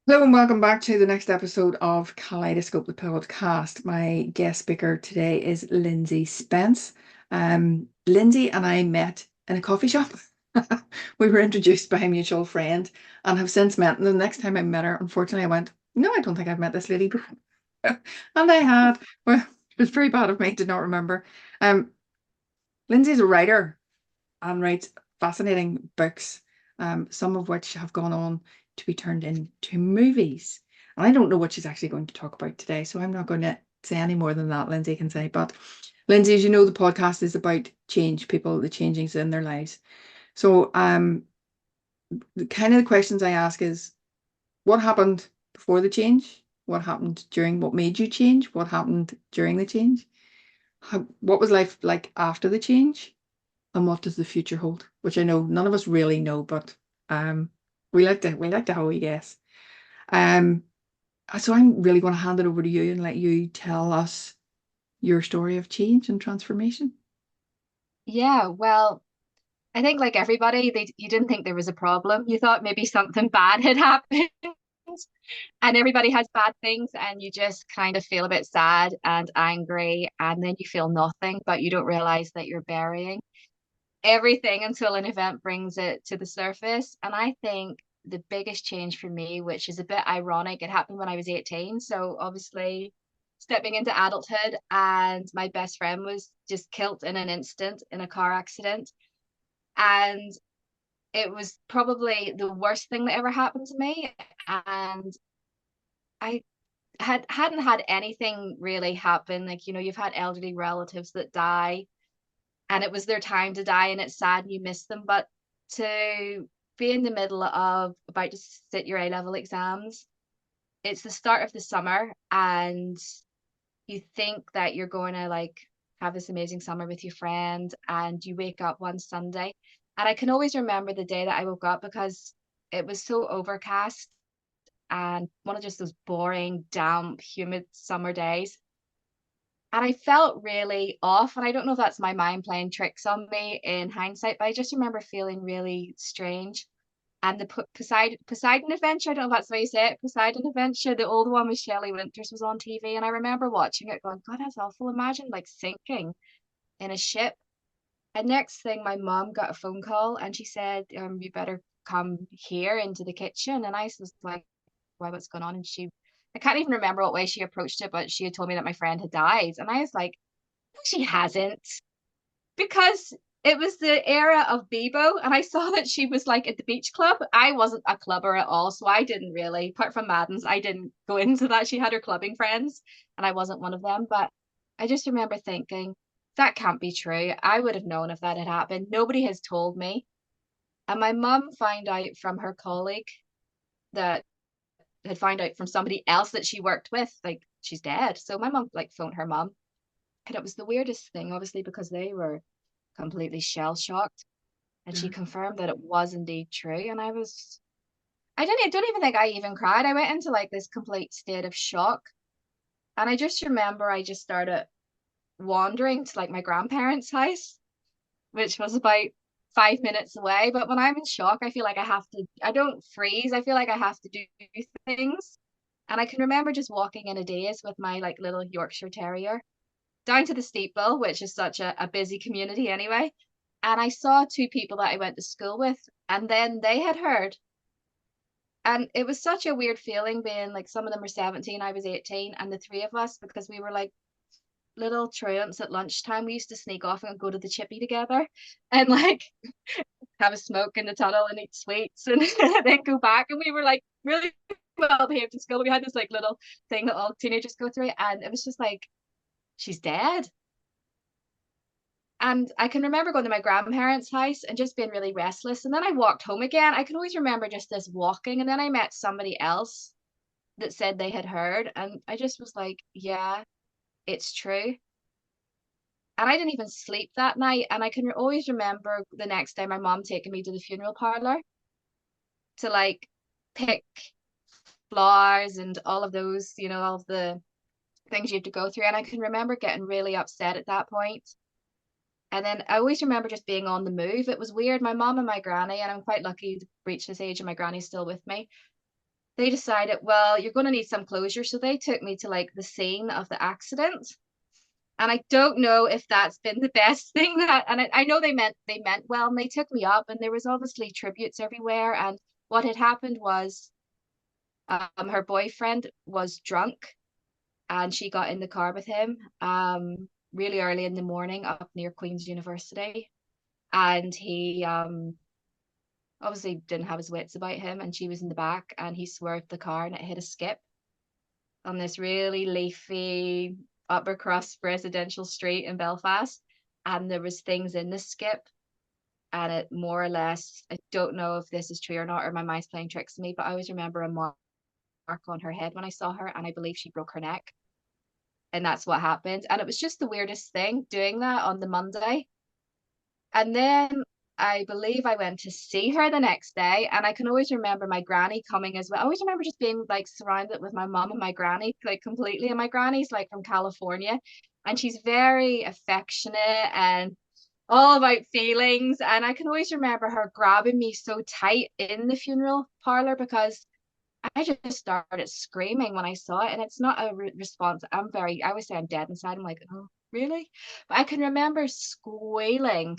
Hello and welcome back to the next episode of Kaleidoscope, the podcast. My guest speaker today is Lyndsy Spence. Lyndsy and I met in a coffee shop. We were introduced by a mutual friend and have since met. And the next time I met her, unfortunately, I went, no, I don't think I've met this lady before. And I had. Well, it was very bad of me to not remember. Um, Lyndsay's a writer and writes fascinating books, some of which have gone on to be turned into movies. And I don't know what she's actually going to talk about today, so I'm not going to say any more than that, Lyndsy can say. But Lyndsy, as you know, the podcast is about change, people, the changings in their lives. So the kind of the questions I ask is what happened before the change? What happened during what made you change? What happened during the change? What was life like after the change? And what does the future hold? Which I know none of us really know, but um, we like to have a wee guess. Um, so I'm really going to hand it over to you and let you tell us your story of change and transformation. Yeah, well, I think like everybody, you didn't think there was a problem. You thought maybe something bad had happened. And everybody has bad things, and you just kind of feel a bit sad and angry, and then you feel nothing, but you don't realize that you're burying everything until an event brings it to the surface. And I think the biggest change for me, which is a bit ironic, it happened when I was 18. So obviously stepping into adulthood, and my best friend was just killed in an instant in a car accident. And it was probably the worst thing that ever happened to me. And I hadn't had anything really happen. Like, you've had elderly relatives that die and it was their time to die, and it's sad and you miss them. But to be in the middle of about to sit your A level exams, it's the start of the summer, and you think that you're going to like have this amazing summer with your friend, and you wake up one Sunday. And I can always remember the day that I woke up because it was so overcast and one of just those boring, damp, humid summer days. And I felt really off. And I don't know if that's my mind playing tricks on me in hindsight, but I just remember feeling really strange. And the Poseidon Adventure, I don't know if that's the way you say it, Poseidon Adventure, the old one with Shelley Winters was on TV. And I remember watching it going, God, that's awful. Imagine like sinking in a ship. And next thing, my mom got a phone call and she said, you better come here into the kitchen. And I was like, why, what's going on? And I can't even remember what way she approached it, but she had told me that my friend had died. And I was like, no, she hasn't. Because it was the era of Bebo, and I saw that she was like at the beach club. I wasn't a clubber at all, so I didn't really, apart from Madden's, I didn't go into that. She had her clubbing friends, and I wasn't one of them. But I just remember thinking, that can't be true. I would have known if that had happened. Nobody has told me. And my mum found out from her colleague that had found out from somebody else that she worked with, like she's dead. So my mum like phoned her mum, and it was the weirdest thing, obviously, because they were completely shell shocked. And she Yeah. confirmed that it was indeed true. And I don't even think I even cried. I went into like this complete state of shock. And I just remember I just started wandering to like my grandparents' house, which was about 5 minutes away. But when I'm in shock, I feel like I don't freeze. I feel like I have to do things. And I can remember just walking in a daze with my like little Yorkshire Terrier down to the steeple, which is such a busy community anyway. And I saw two people that I went to school with, and then they had heard. And it was such a weird feeling being like some of them were 17, I was 18, and the three of us, because we were like little truants at lunchtime, we used to sneak off and go to the chippy together and like have a smoke in the tunnel and eat sweets and then go back. And we were like really well behaved in school. We had this like little thing that all teenagers go through, and it was just like, she's dead. And I can remember going to my grandparents' house and just being really restless. And then I walked home again. I can always remember just this walking. And then I met somebody else that said they had heard. And I just was like, yeah, it's true. And I didn't even sleep that night. And I can always remember the next day my mom taking me to the funeral parlor to like pick flowers and all of those, all of the things you have to go through. And I can remember getting really upset at that point. And then I always remember just being on the move. It was weird. My mom and my granny, and I'm quite lucky to reach this age and my granny's still with me. they decided, well, you're going to need some closure. So they took me to like the scene of the accident. And I don't know if that's been the best thing that, and I know they meant well, and they took me up, and there was obviously tributes everywhere. And what had happened was, her boyfriend was drunk, and she got in the car with him, really early in the morning up near Queen's University, and he obviously didn't have his wits about him, and she was in the back, and he swerved the car, and it hit a skip on this really leafy upper crust residential street in Belfast, and there was things in the skip, and it more or less, I don't know if this is true or not, or my mind's playing tricks on me, but I always remember a mark on her head when I saw her, and I believe she broke her neck, and that's what happened. And it was just the weirdest thing doing that on the Monday. And then I believe I went to see her the next day, and I can always remember my granny coming as well. I always remember just being like surrounded with my mom and my granny, like completely. And my granny's like from California, and she's very affectionate and all about feelings. And I can always remember her grabbing me so tight in the funeral parlor because I just started screaming when I saw it. And it's not a response. I always say I'm dead inside. I'm like, oh, really? But I can remember squealing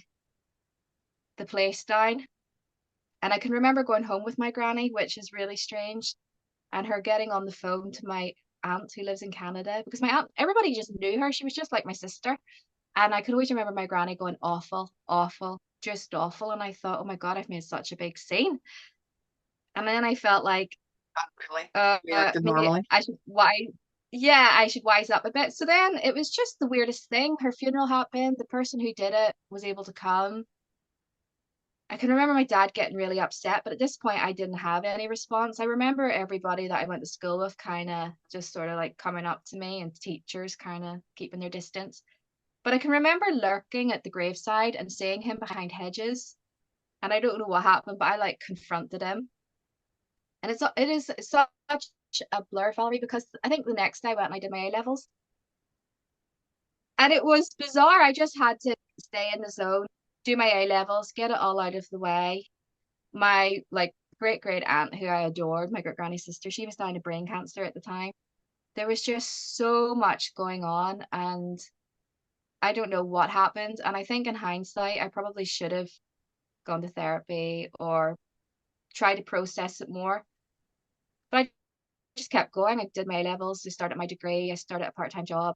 the place down. And I can remember going home with my granny, which is really strange, and her getting on the phone to my aunt who lives in Canada because my aunt, everybody just knew her. She was just like my sister. And I could always remember my granny going, awful, awful, just awful. And I thought, oh my God, I've made such a big scene. And then I felt like, Not really reacted maybe normally. I should wise up a bit. So then it was just the weirdest thing. Her funeral happened. The person who did it was able to come. I can remember my dad getting really upset, but at this point I didn't have any response. I remember everybody that I went to school with kind of just sort of like coming up to me and teachers kind of keeping their distance. But I can remember lurking at the graveside and seeing him behind hedges. And I don't know what happened, but I like confronted him. And it is such a blur, Valerie, because I think the next day I went and I did my A levels. And it was bizarre. I just had to stay in the zone, do my A levels, get it all out of the way. My like great great aunt who I adored, my great granny's sister, she was dying of brain cancer at the time. There was just so much going on, and I don't know what happened. And I think in hindsight, I probably should have gone to therapy or tried to process it more. But I just kept going. I did my levels, I started my degree, I started a part-time job.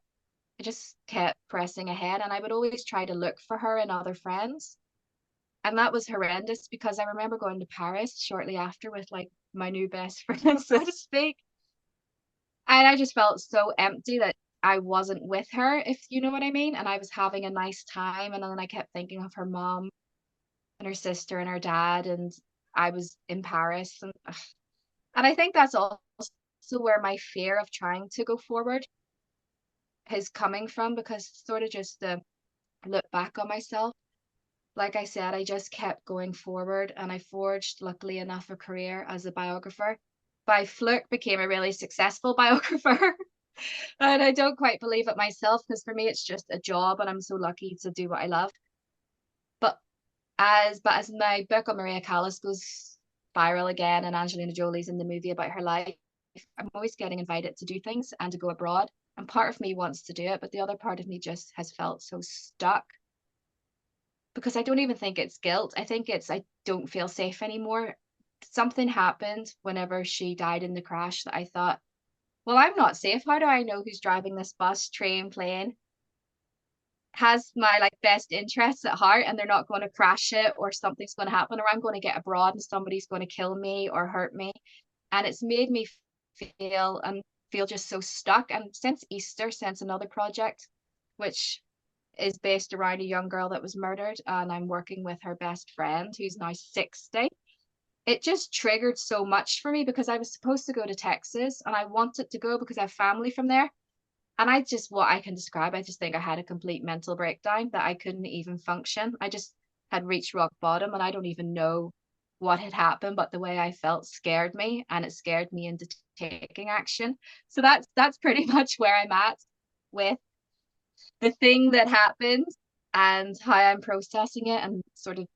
I just kept pressing ahead, and I would always try to look for her in other friends. And that was horrendous because I remember going to Paris shortly after with like my new best friend, so to speak. And I just felt so empty that I wasn't with her, if you know what I mean. And I was having a nice time. And then I kept thinking of her mom and her sister and her dad. And I was in Paris. And I think that's also where my fear of trying to go forward is coming from, because sort of just to look back on myself. Like I said, I just kept going forward, and I forged, luckily enough, a career as a biographer. By fluke, became a really successful biographer. And I don't quite believe it myself because for me, it's just a job, and I'm so lucky to do what I love. But as my book on Maria Callas goes viral again, and Angelina Jolie's in the movie about her life, I'm always getting invited to do things and to go abroad. And part of me wants to do it, but the other part of me just has felt so stuck because I don't even think it's guilt. I think it's I don't feel safe anymore. Something happened whenever she died in the crash that I thought, well, I'm not safe. How do I know who's driving this bus, train, plane? Has my like best interests at heart, and they're not going to crash it, or something's going to happen, or I'm going to get abroad and somebody's going to kill me or hurt me. And it's made me feel just so stuck. And since Easter, since another project, which is based around a young girl that was murdered, and I'm working with her best friend who's now 60. It just triggered so much for me because I was supposed to go to Texas and I wanted to go because I have family from there. And I just, what I can describe, I just think I had a complete mental breakdown that I couldn't even function. I just had reached rock bottom, and I don't even know what had happened, but the way I felt scared me, and it scared me into taking action. So that's pretty much where I'm at with the thing that happened and how I'm processing it, and sort of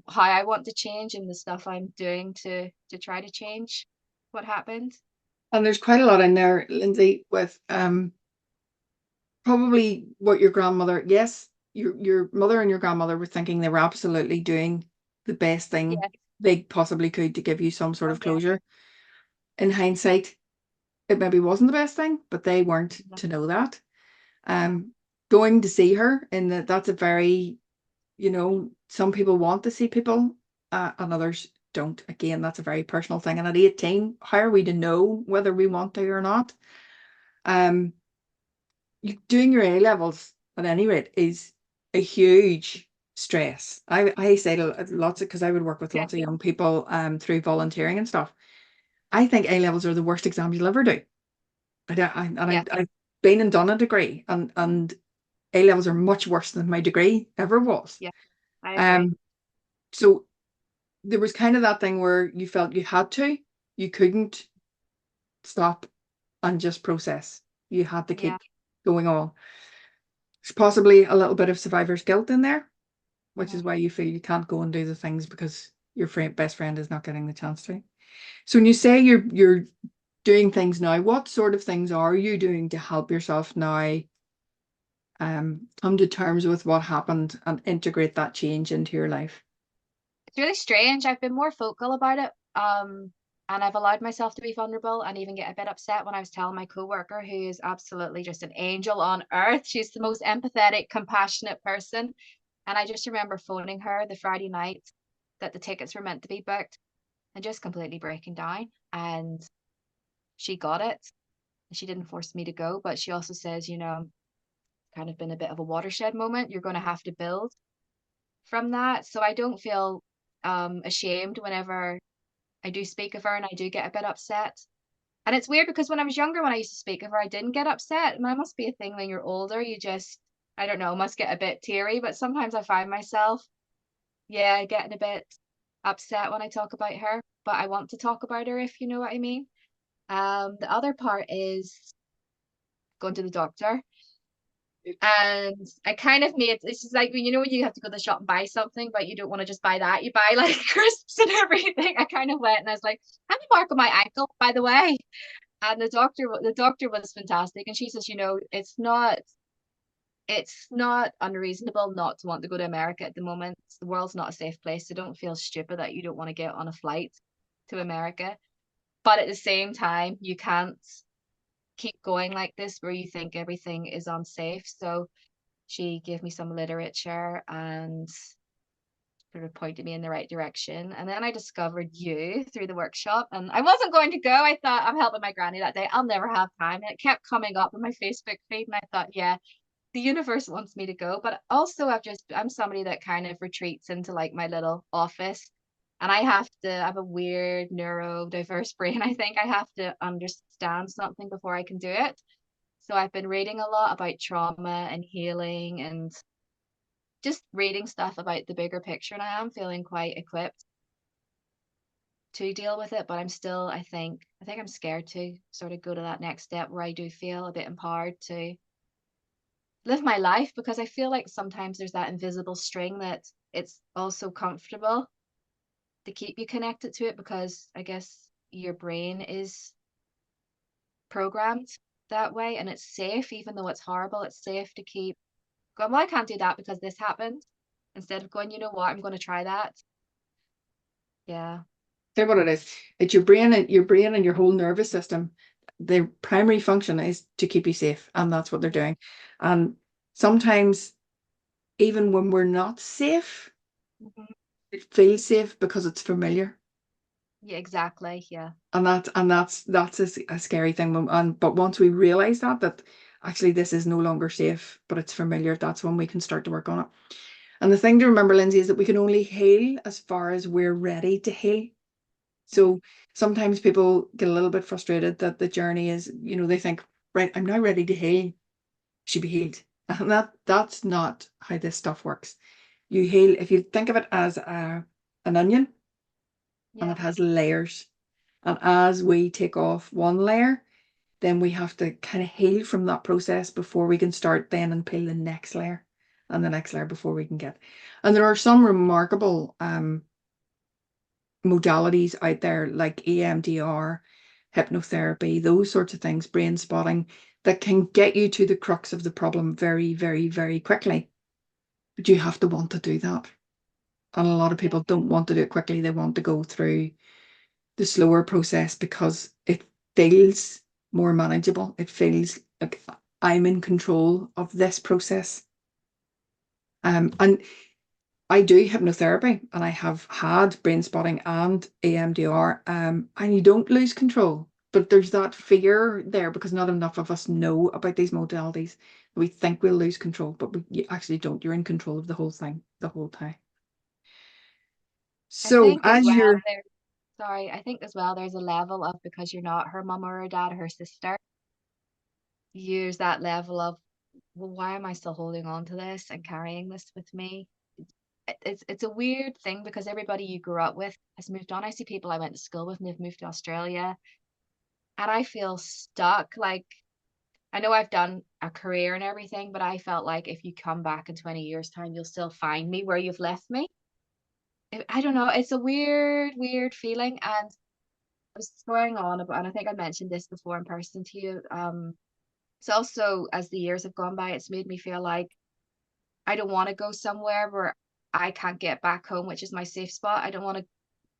how I want to change and the stuff I'm doing to try to change. What happened? And there's quite a lot in there, Lyndsy, with probably what your grandmother, yes, your mother and your grandmother were thinking they were absolutely doing the best thing Yeah. they possibly could to give you some sort Oh of yeah. closure. In hindsight, it maybe wasn't the best thing, but they weren't Yeah. to know that. Yeah. Going to see her, and that's a very, some people want to see people, and others don't. Again, that's a very personal thing. And at 18, how are we to know whether we want to or not? Um, doing your A levels at any rate is a huge stress. I say to lots of, because I would work with Yeah. lots of young people through volunteering and stuff. I think A levels are the worst exams you'll ever do. Yeah. I've been and done a degree, and A levels are much worse than my degree ever was. Yeah. I agree. Um, so there was kind of that thing where you felt you had to, you couldn't stop and just process. You had to Yeah. keep going on. There's possibly a little bit of survivor's guilt in there, which is Mhm. why you feel you can't go and do the things because your best friend is not getting the chance to. So when you say you're doing things now, what sort of things are you doing to help yourself now come to terms with what happened and integrate that change into your life? It's really strange. I've been more vocal about it. And I've allowed myself to be vulnerable and even get a bit upset when I was telling my coworker, who is absolutely just an angel on earth. She's the most empathetic, compassionate person. And I just remember phoning her the Friday night that the tickets were meant to be booked and just completely breaking down. And she got it. She didn't force me to go, but she also says, kind of been a bit of a watershed moment. You're going to have to build from that. So I don't feel ashamed whenever I do speak of her and I do get a bit upset. And it's weird because when I was younger, when I used to speak of her, I didn't get upset. And that must be a thing when you're older. You just, I don't know, must get a bit teary. But sometimes I find myself, yeah, getting a bit upset when I talk about her. But I want to talk about her, if you know what I mean. The other part is going to the doctor. And I kind of made it's just like when when you have to go to the shop and buy something, but you don't want to just buy that. You buy like crisps and everything. I kind of went and I was like, I have a mark on my ankle, by the way. And the doctor was fantastic. And she says, it's not unreasonable not to want to go to America at the moment. The world's not a safe place. So don't feel stupid that you don't want to get on a flight to America. But at the same time, you can't keep going like this where you think everything is unsafe. So she gave me some literature and sort of pointed me in the right direction. And then I discovered you through the workshop. And I wasn't going to go. I thought I'm helping my granny that day. I'll never have time. And it kept coming up in my Facebook feed. And I thought, yeah, the universe wants me to go. But also I'm somebody that kind of retreats into like my little office. And I have a weird neurodiverse brain. I think I have to understand something before I can do it. So I've been reading a lot about trauma and healing and just reading stuff about the bigger picture, and I am feeling quite equipped to deal with it, but I think I'm scared to sort of go to that next step where I do feel a bit empowered to live my life, because I feel like sometimes there's that invisible string that it's also comfortable to keep you connected to it, because I guess your brain is programmed that way and it's safe. Even though it's horrible, it's safe to keep going, well, I can't do that because this happened, instead of going, you know what, I'm going to try that. Yeah. Say what it is. It's your brain and your whole nervous system. Their primary function is to keep you safe, and that's what they're Yeah. doing. And sometimes, even when we're not safe, Mhm. it feels safe because it's familiar. Yeah, exactly. Yeah. And that's a scary thing. But once we realize that actually this is no longer safe, but it's familiar, that's when we can start to work on it. And the thing to remember, Lindsay, is that we can only heal as far as we're ready to heal. Mhm. So sometimes people get a little bit frustrated that the journey is, they think, right, I'm now ready to heal, should be healed. And that's not how this stuff works. You heal, if you think of it as an onion, and Yeah. it has layers. And as we take off one layer, then we have to kind of heal from that process before we can start then and peel the next layer and the next layer before we can get. And there are some remarkable modalities out there like EMDR. hypnotherapy, those sorts of things, brain spotting, that can get you to the crux of the problem very, very, very quickly. But you have to want to do that. And a lot of Yeah. people don't want to do it quickly. They want to go through the slower process because it feels more manageable. It feels like I'm in control of this process. And I do hypnotherapy and I have had brain spotting and EMDR, and you don't lose control. But there's that fear there because not enough of us know about these modalities. We think we'll lose control, but you actually don't. You're in control of the whole thing the whole time. I So think as as well you're, there, sorry, I think as well there's a level of, because you're not her mum or her dad or her sister, use that level of, well, why am I still holding on to this and carrying this with me? It's a weird thing because everybody you grew up with has moved on. I see people I went to school with and they've moved to Australia, and I feel stuck. Like, I know I've done a career and everything, but I felt like if you come back in 20 years' time, you'll still find me where you've left me. I don't know. It's a weird, weird feeling. And I was going on about, and I think I mentioned this before in person to you. It's also, as the years have gone by, it's made me feel like I don't want to go somewhere where I can't get back home, which is my safe spot. I don't want to,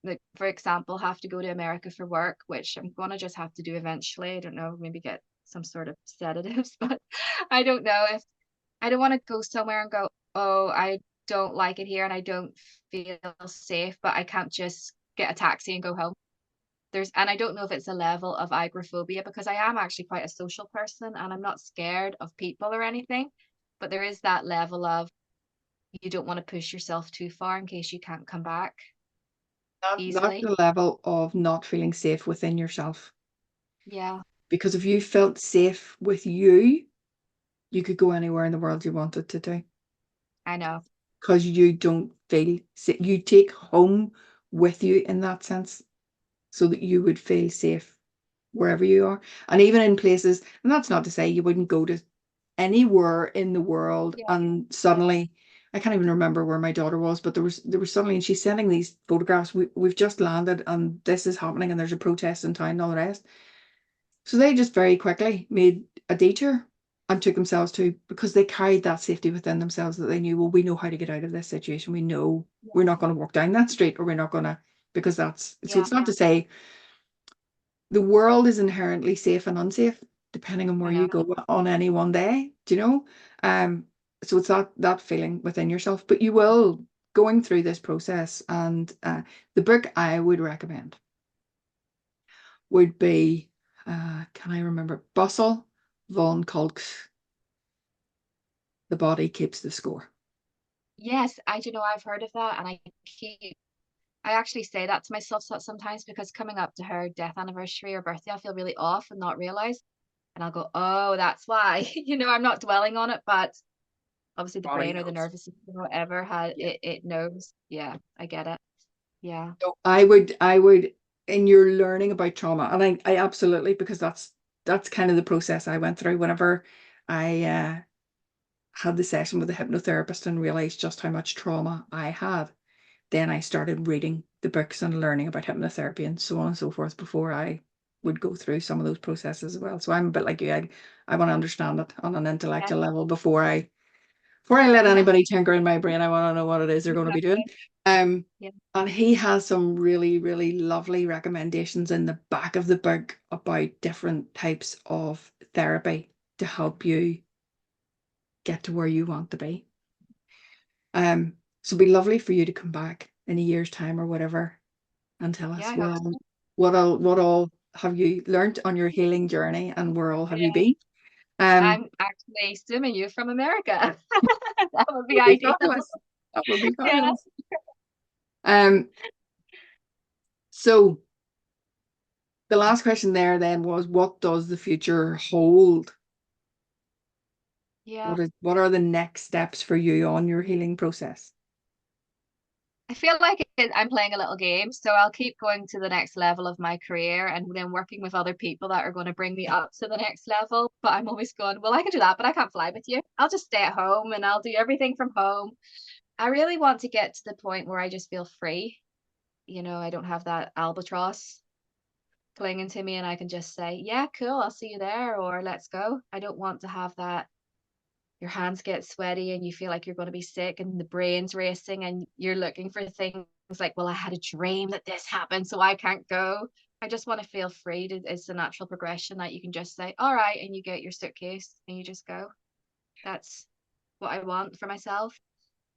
like, for example, have to go to America for work, which I'm gonna just have to do eventually. I don't know, maybe get some sort of sedatives, but I don't know if I don't want to go somewhere and go, oh, I don't like it here and I don't feel safe, but I can't just get a taxi and go home. And I don't know if it's a level of agoraphobia because I am actually quite a social person and I'm not scared of people or anything, but there is that level of you don't want to push yourself too far in case you can't come back that's easily. the level of not feeling safe within yourself. Yeah, Because if you felt safe with you, you could go anywhere in the world you wanted to do. I know. Because you don't feel safe. You take home with you in that sense so that you would feel safe wherever you are. And even in places, and that's not to say you wouldn't go to anywhere in the world Yeah, and yeah, suddenly I can't even remember where my daughter was, but there was suddenly, and she's sending these photographs. We've just landed and this is happening and there's a protest in town and all the rest. So they just very quickly made a detour and took themselves to, because they carried that safety within themselves, that they knew, well, we know how to get out of this situation. We know we're not going to walk down that street, or we're not going to, because that's, so yeah, it's not to say the world is inherently safe and unsafe, depending on where I you know. go on any one day, do you know? So it's that feeling within yourself, but you will going through this process. And the book I would recommend would be, can I remember? Bustle von Kolk's The Body Keeps the Score. Yes, I do know I've heard of that, and I actually say that to myself sometimes because coming up to her death anniversary or birthday, I feel really off and not realize, and I'll go, oh, that's why. I'm not dwelling on it, but obviously the Body brain or the knows. nervous system, whatever, had Yeah. it knows. Yeah, I get it. Yeah, So I would, in your learning about trauma, and I absolutely, because that's kind of the process I went through whenever I had the session with the hypnotherapist and realized just how much trauma I had. Then I started reading the books and learning about hypnotherapy and so on and so forth before I would go through some of those processes as well. So I'm a bit like you. I want to understand it on an yeah, intellectual level before I let yeah, anybody tinker in my brain. I want to know what it is they're going to be doing. exactly. Um, Yeah, and he has some really, really lovely recommendations in the back of the book about different types of therapy to help you get to where you want to be. Um, so it'd be lovely for you to come back in a year's time or whatever and tell yeah, us, I hope well, so. what all have you learned on your healing journey and where all have you Yeah, been? Um, I'm actually assuming you from America. That would be would be ideal. fabulous. That would be Yeah, fabulous. Um, so the last question there then was, what does the future hold? yeah. What are the next steps for you on your healing process? I feel like I'm playing a little game, so I'll keep going to the next level of my career and then working with other people that are going to bring me up to the next level. But I'm always going, well, I can do that, but I can't fly with you. I'll just stay at home and I'll do everything from home. I really want to get to the point where I just feel free. I don't have that albatross. clinging to me and I can just say, yeah, cool, I'll see you there, or let's go. I don't want to have that your hands get sweaty and you feel like you're going to be sick and the brain's racing and you're looking for things like, well, I had a dream that this happened, so I can't go. I just want to feel free. It's the natural progression that you can just say, all right, and you get your suitcase and you just go. That's what I want for myself.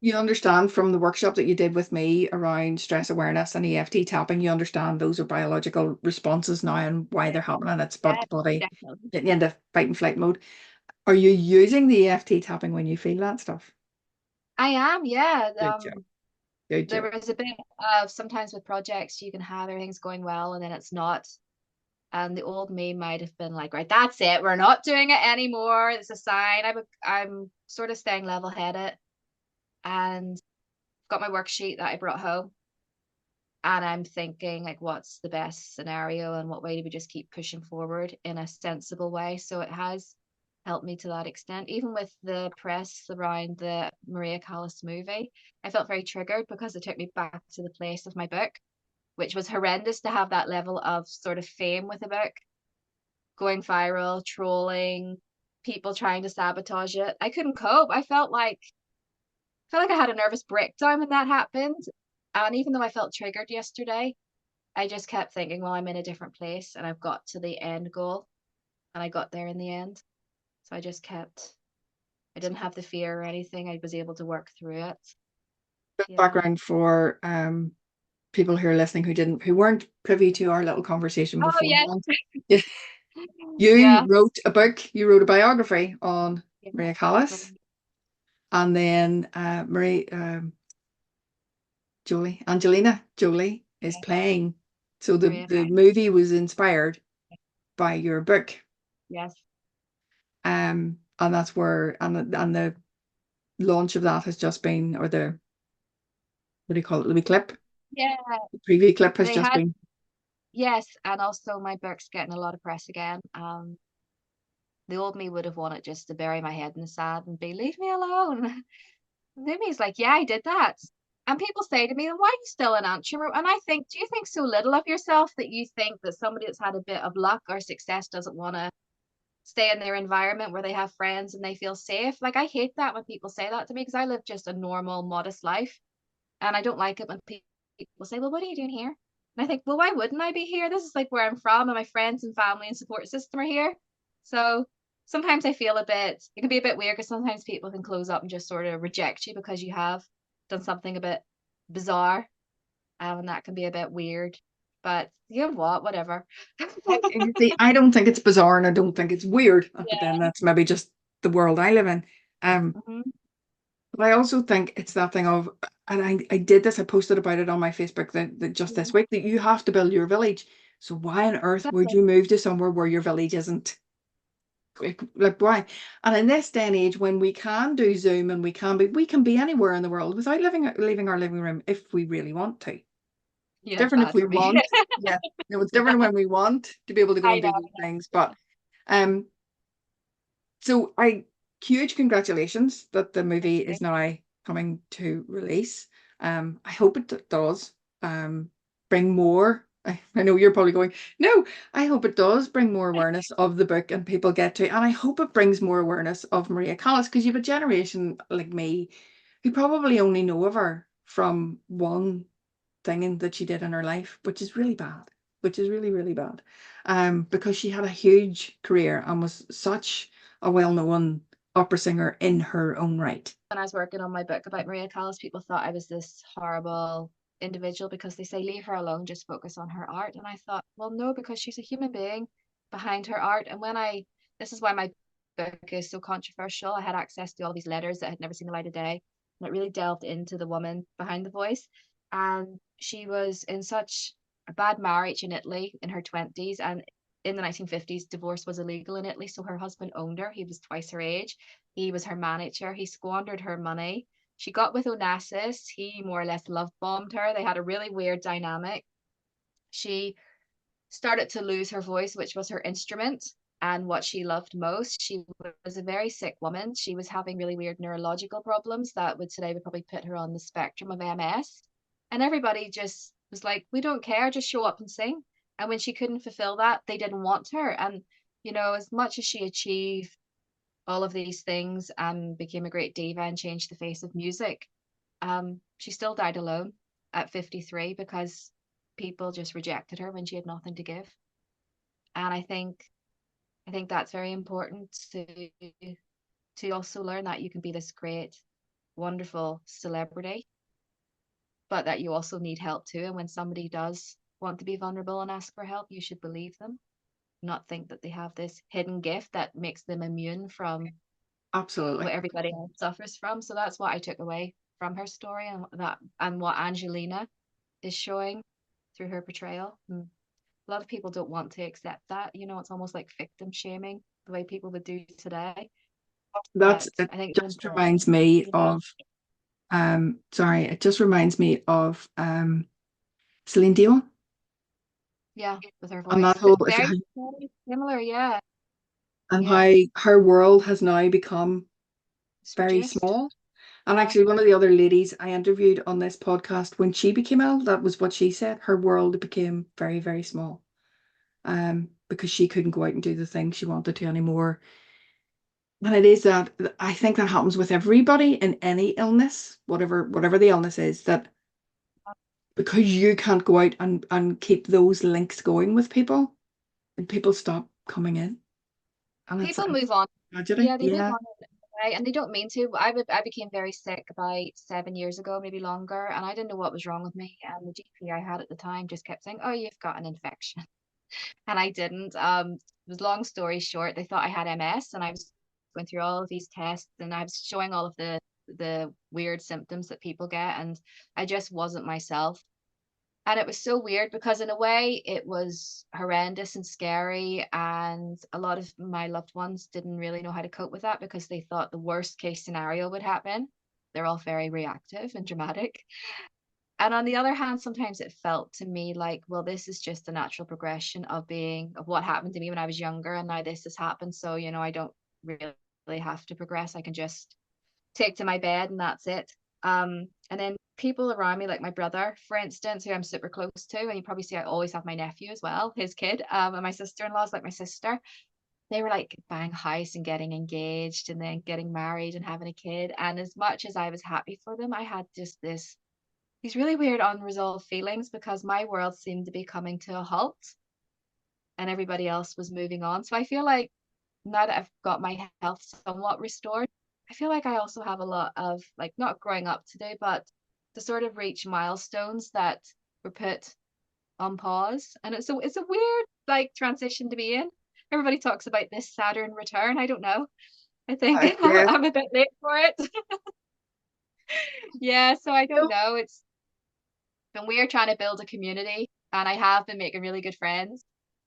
You understand from the workshop that you did with me around stress awareness and EFT tapping, you understand those are biological responses now and why they're happening. It's about Yeah, the body definitely. getting into fight and flight mode. Are you using the EFT tapping when you feel that stuff? I am, yeah. Good job. Good There job. was a bit of sometimes with projects you can have everything's going well and then it's not. And the old me might have been like, right, that's it. We're not doing it anymore. It's a sign. I'm sort of staying level headed and got my worksheet that I brought home. And I'm thinking like, what's the best scenario and what way do we just keep pushing forward in a sensible way? So it has helped me to that extent. Even with the press around the Maria Callas movie, I felt very triggered because it took me back to the place of my book, which was horrendous to have that level of sort of fame with a book going viral, trolling, people trying to sabotage it. I couldn't cope. I felt like I had a nervous breakdown when that happened. And even though I felt triggered yesterday, I just kept thinking, well, I'm in a different place and I've got to the end goal. And I got there in the end. So I didn't have the fear or anything. I was able to work through it. Yeah. Background for people who are listening who weren't privy to our little conversation Oh, yeah. beforehand. Yeah. You Yeah. wrote a book, you wrote a biography on Yeah. Maria Callas, and then Angelina Jolie is Yeah. playing. So Maria. the movie was inspired by your book. Yes. And that's where and the launch of that has just been, or the what do you call it, the wee clip? Yeah. The preview clip has They just had, been. yes. And also my book's getting a lot of press again. The old me would have wanted just to bury my head in the sand and be, leave me alone. The me's like, yeah, I did that. And people say to me, why are you still in Antrim? And I think, do you think so little of yourself that you think that somebody that's had a bit of luck or success doesn't want to stay in their environment where they have friends and they feel safe? Like, I hate that when people say that to me because I live just a normal, modest life. And I don't like it when people say, well, what are you doing here? And I think, well, why wouldn't I be here? This is like where I'm from, and my friends and family and support system are here. So sometimes I feel it can be a bit weird because sometimes people can close up and just sort of reject you because you have done something a bit bizarre. And that can be a bit weird. But you know what? Whatever. You see, I don't think it's bizarre and I don't think it's weird, but then Yeah. that's maybe just the world I live in. Mhm. But I also think it's that thing of, and I did this, I posted about it on my Facebook that just this Yeah. week, that you have to build your village. So why on earth would Exactly. you move to somewhere where your village isn't? Like why? And in this day and age, when we can do Zoom and we can be anywhere in the world without leaving our living room if we really want to. Yeah, it's Different if bad we for me. want. Yeah. It's different when we want to be able to go I and do know. those things. But um so I huge congratulations that the Thank movie you. is now coming to release. I hope it does bring more. I know you're probably going, no, I hope it does bring more awareness of the book and people get to, and I hope it brings more awareness of Maria Callas because you have a generation like me who probably only know of her from one thing that she did in her life, which is really bad, which is really, really bad. Because she had a huge career and was such a well-known opera singer in her own right. When I was working on my book about Maria Callas, people thought I was this horrible individual because they say, leave her alone, just focus on her art. And I thought, well, no, because she's a human being behind her art. And this is why my book is so controversial. I had access to all these letters that had never seen the light of day. And it really delved into the woman behind the voice. And she was in such a bad marriage in Italy in her 20s. And in the 1950s, divorce was illegal in Italy. So her husband owned her. He was twice her age. He was her manager. He squandered her money. She got with Onassis. He more or less love bombed her. They had a really weird dynamic. She started to lose her voice, which was her instrument and what she loved most. She was a very sick woman. She was having really weird neurological problems that would probably put her on the spectrum of MS. And everybody just was like, we don't care, just show up and sing. And when she couldn't fulfill that, they didn't want her. And, you know, as much as she achieved all of these things and became a great diva and changed the face of music, she still died alone at 53 because people just rejected her when she had nothing to give. And I think that's very important to also learn that you can be this great, wonderful celebrity, but that you also need help too. And when somebody does want to be vulnerable and ask for help, you should believe them, not think that they have this hidden gift that makes them immune from Absolutely. what everybody else suffers from. So that's what I took away from her story, and what Angelina is showing through her portrayal. And a lot of people don't want to accept that. You know, it's almost like victim shaming the way people would do today. That's But it. I think it's Just important, reminds me you know. of sorry, it just reminds me of Celine Dion Yeah, with her and that voice. whole Very, very similar, yeah. and Yeah. how her world has now become It's very reduced. small. And Yeah. actually, one of the other ladies I interviewed on this podcast, when she became ill, that was what she said. Her world became very, very small. Because she couldn't go out and do the things she wanted to anymore. And it is that I think that happens with everybody in any illness, whatever the illness is, that because you can't go out and keep those links going with people, and people stop coming in. And People it's move on. tragedy. Yeah, they move Yeah. on in a way, and they don't mean to. I became very sick about 7 years ago, maybe longer, and I didn't know what was wrong with me. And the GP I had at the time just kept saying, "Oh, you've got an infection," and I didn't. It was long story short, they thought I had MS, and I was going through all of these tests, and I was showing all of the weird symptoms that people get, and I just wasn't myself. And it was so weird because in a way it was horrendous and scary, and a lot of my loved ones didn't really know how to cope with that because they thought the worst case scenario would happen. They're all very reactive and dramatic. And on the other hand, sometimes it felt to me like, well, this is just a natural progression of what happened to me when I was younger, and now this has happened. So, you know, I don't really have to progress. I can just take to my bed and that's it. And then people around me, like my brother, for instance, who I'm super close to, and you probably see I always have my nephew as well, his kid, and my sister-in-law's like my sister. They were like buying a house and getting engaged and then getting married and having a kid. And as much as I was happy for them, I had just these really weird unresolved feelings because my world seemed to be coming to a halt and everybody else was moving on. So I feel like now that I've got my health somewhat restored, I feel like I also have a lot of like not growing up to do, but to sort of reach milestones that were put on pause. And it's a weird like transition to be in. Everybody talks about this Saturn return. I don't know. I think Yeah. I'm a bit late for it. Yeah, so I don't No, know. It's been weird trying to build a community, and I have been making really good friends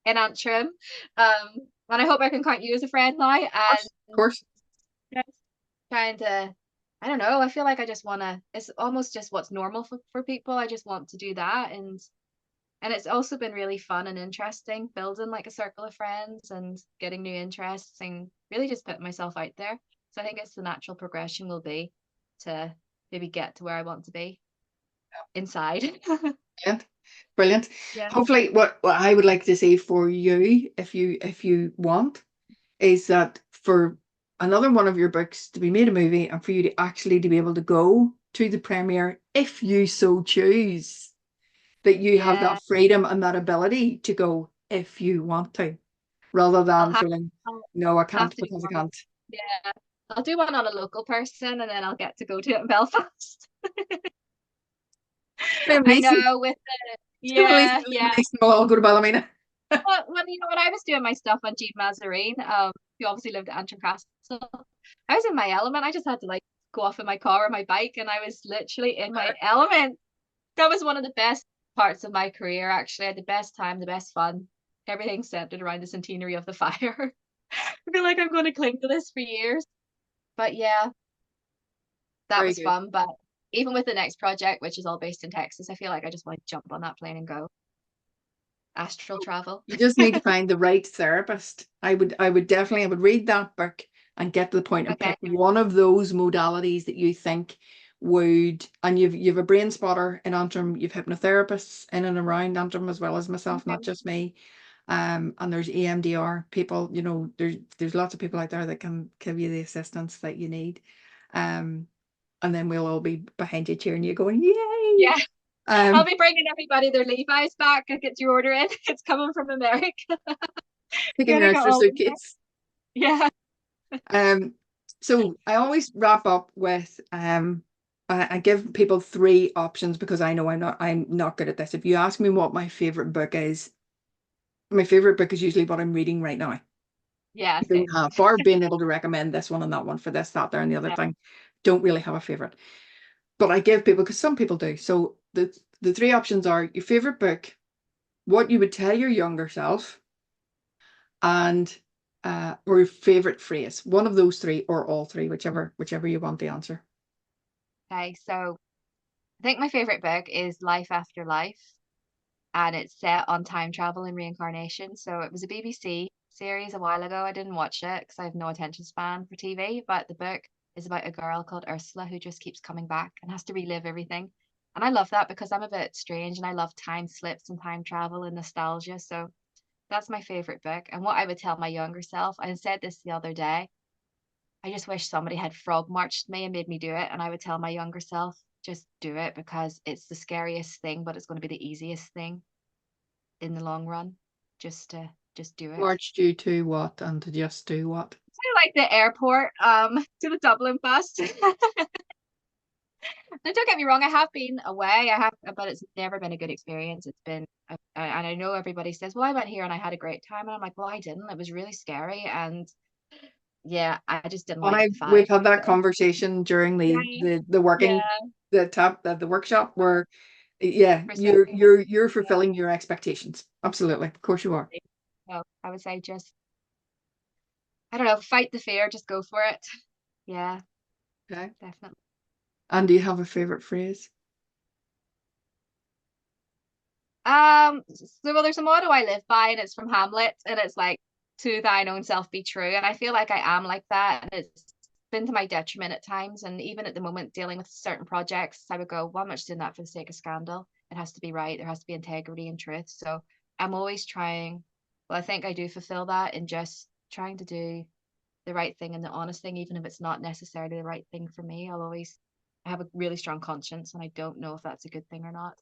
in Antrim. And I hope I can count you as a friend now. And of course. just trying to, I don't know, I feel like I just want to, it's almost just what's normal for people. I just want to do that. And it's also been really fun and interesting building like a circle of friends and getting new interests and really just putting myself out there. So I think it's the natural progression will be to maybe get to where I want to be inside. Brilliant. Brilliant. Yeah. Hopefully, what I would like to see for you, if you want, is that for another one of your books to be made a movie and for you to actually to be able to go to the premiere if you so choose, that you have Yeah. that freedom and that ability to go if you want to, rather I'll than have feeling, I'll no, I have can't to do because I one. can't. Yeah. I'll do one on a local person and then I'll get to go to it in Belfast. Liam I Neeson. know with Just go to Liam yeah, yeah. Neeson, we'll all go to Ballymena. Well, when I was doing my stuff on Jean Mazarine, who obviously lived at Antrim Castle, I was in my element. I just had to like go off in my car or my bike, and I was literally in my element. That was one of the best parts of my career. Actually, I had the best time, the best fun. Everything centered around the centenary of the fire. I feel like I'm going to cling to this for years. But yeah, that Very was good. fun. But even with the next project, which is all based in Texas, I feel like I just want to jump on that plane and go astral travel. You just need to find the right therapist. I would read that book and get to the point and Okay. pick one of those modalities that you think and you've a brain spotter in Antrim, you've hypnotherapists in and around Antrim as well as myself, not Okay. just me. And there's EMDR people, there's lots of people out there that can give you the assistance that you need. And then we'll all be behind you cheering you going, yay! Yeah. I'll Um, be bringing everybody their Levi's back. I get your order in. It's coming from America. Picking your Getting it extra all in there. suitcase. Yeah. Um, so I always wrap up with I give people three options because I know I'm not good at this. If you ask me what my favorite book is, my favorite book is usually what I'm reading right now. Yeah, I don't same. have, far being able to recommend this one and that one for this, that, there, and the other Yeah. thing. Don't really have a favorite. But I give people, because some people do. So the three options are your favorite book, what you would tell your younger self, and or your favorite phrase. One of those three or all three, whichever you want the answer. Okay, so I think my favorite book is Life After Life, and it's set on time travel and reincarnation. So it was a BBC series a while ago. I didn't watch it because I have no attention span for TV, but the book is about a girl called Ursula who just keeps coming back and has to relive everything. And I love that because I'm a bit strange and I love time slips and time travel and nostalgia. So that's my favorite book. And what I would tell my younger self, I said this the other day, I just wish somebody had frog marched me and made me do it. And I would tell my younger self, just do it because it's the scariest thing, but it's going to be the easiest thing in the long run. Just do it. Marched you to what and to just do what? So like the airport, to the Dublin bus. Now, don't get me wrong, I have been away. But it's never been a good experience. It's been, and I know everybody says, "Well, I went here and I had a great time," and I'm like, "Well, I didn't. It was really scary, and yeah, I just didn't And like I the vibe." we've had that So, conversation during yeah, the yeah, working the workshop where yeah, percent. you're Yeah. fulfilling your expectations. Absolutely. Of course you are. So I would say just, I don't know, fight the fear, just go for it. Yeah, Okay. definitely. And do you have a favorite phrase? So well, there's a motto I live by, and it's from Hamlet, and it's like, "To thine own self be true." And I feel like I am like that, and it's been to my detriment at times. And even at the moment, dealing with certain projects, I would go, "Well, I'm not just doing that for the sake of scandal. It has to be right. There has to be integrity and truth." So I'm always trying. Well, I think I do fulfill that in just trying to do the right thing and the honest thing, even if it's not necessarily the right thing for me. I have a really strong conscience, and I don't know if that's a good thing or not.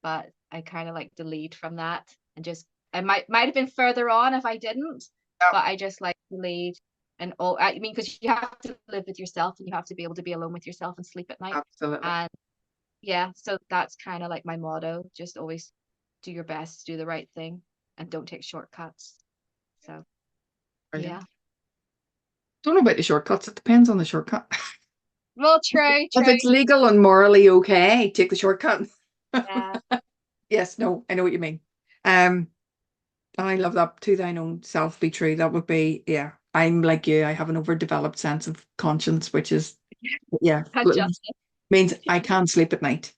But I kind of like to lead from that and just, I might have been further on if I didn't, Yeah, but I just like to lead. And all, I mean, because you have to live with yourself and you have to be able to be alone with yourself and sleep at night. absolutely. And yeah, so that's kind of like my motto. Just always do your best, do the right thing, and don't take shortcuts. So yeah. Brilliant. Don't know about the shortcuts. It depends on the shortcut. Well, true, If true. it's legal and morally okay, take the shortcut. Yeah. Yes, no, I know what you mean. Um, and I love that to thine own self be true. That would be, yeah. I'm like you. I have an overdeveloped sense of conscience, which is, yeah, Adjust. means I can't sleep at night.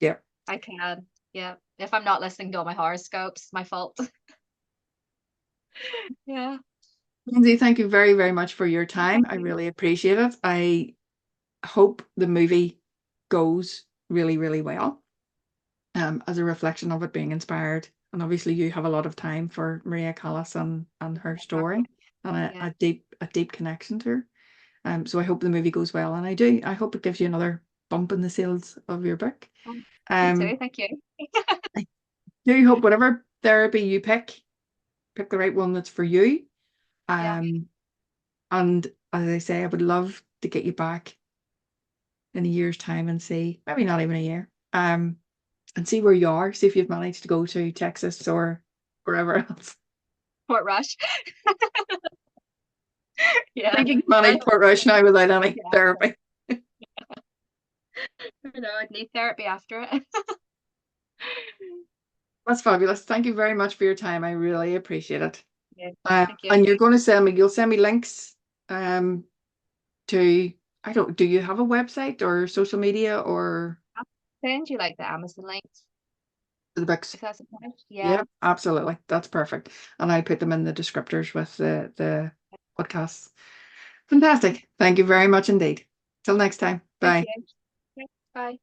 Yeah. I can. Yeah. If I'm not listening to all my horoscopes, my fault. Yeah. Lindsay, thank you very, very much for your time. Thank I you. really appreciate it. I hope the movie goes really, really well, as a reflection of it being inspired. And obviously you have a lot of time for Maria Callas and her story and Yeah. a deep connection to her. So I hope the movie goes well. And I hope it gives you another bump in the sales of your book. Me Um, too. Thank you. I do hope whatever therapy you pick the right one that's for you. Yeah. Um, and as I say, I would love to get you back in a year's time and see, maybe not even a year, and see where you are, see if you've managed to go to Texas or wherever else. Port Rush. I Yeah. think you can manage But Portrush now without any yeah, therapy. I know I'd need therapy after it. That's fabulous. Thank you very much for your time. I really appreciate it. Yeah. Thank you. And you'll send me links um, to, I don't, do you have a website or social media or I'll send you like the Amazon links the books? if that's okay. Yeah, Yeah. absolutely. That's perfect. And I put them in the descriptors with the podcasts. Fantastic. Thank you very much indeed. Till next time. Thank Bye. you. Bye.